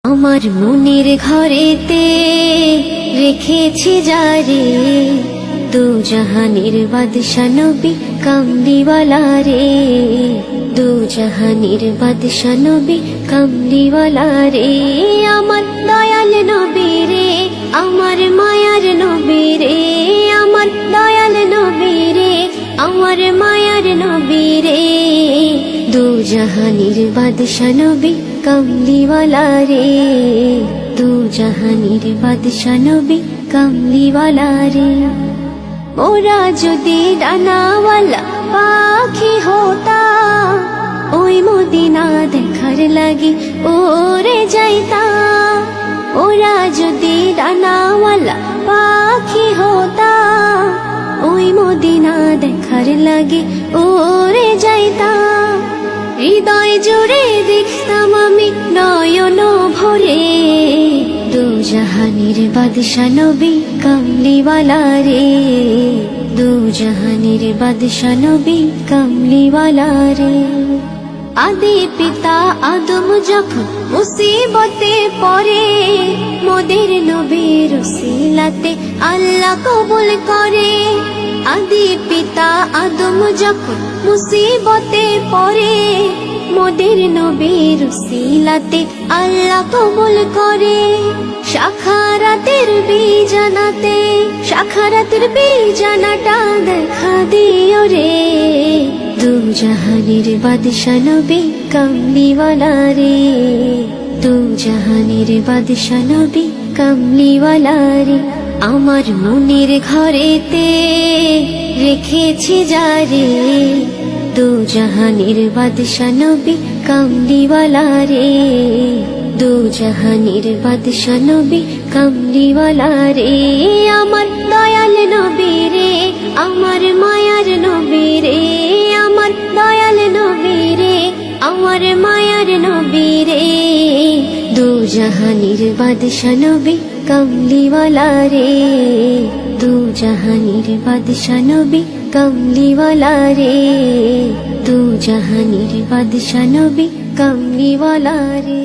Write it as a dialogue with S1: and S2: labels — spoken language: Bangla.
S1: আমার মনের ঘরেতে রেখেছি যারে, দু জাহানের বাদশা নবী কামলিওয়ালা রে, দু জাহানের বাদশা নবী কামলিওয়ালা রে। আমার দয়াল নবী রে, আমার মায়ার নবী রে, আমার দয়াল নবী রে, আমার মায়ার নবী রে, দু জাহানের বাদশা নবী কামলিওয়ালা রে, দু জাহানের বাদশা নবী কামলিওয়ালা রে। ওরা যদি ডানাওয়ালা পাখি হতাম, ওই মদিনা দেখার লাগি ওরে যাইতাম। ওরা যদি ডানাওয়ালা পাখি হতাম, ওই মদিনা দেখার লাগি ওরে যাইতাম। হৃদয় জুড়ে দেখতাম আমি নয়ন ভরে, দু জাহানের বাদশা নবী কামলিওয়ালা রে, দু জাহানের বাদশা নবী কামলিওয়ালা রে। আদি পিতা আদম যখন মুসিবতে পড়ে, মোদের নবীর উসিলাতে আল্লাহ কবুল করে। আদি পিতা আদম যখন মুসিবতে পড়ে, মোদের নবীর উসিলাতে আল্লাহ কবুল করে। শাখারাতের বীজানাতে, শাখারাতের বীজানাটা দেখা দিও রে, দু জাহানের বাদশা নবী কামলিওয়ালা রে, দু জাহানের বাদশা নবী কামলিওয়ালা রে। আমার মনের ঘরেতে রেখেছি যারে, দু জাহানের বাদশা নবী কামলিওয়ালা রে, দু জাহানের বাদশা নবী কামলিওয়ালা রে। আমার দয়াল নবী রে, আমার মায়ার নবী রে, আমার দয়াল নবী রে, আমার মায়ার নবী রে, দু জাহানের বাদশা নবী কামলিওয়ালা রে, দু জাহানের বাদশা নবী কামলিওয়ালা রে, দু জাহানের বাদশা নবী কামলিওয়ালা রে।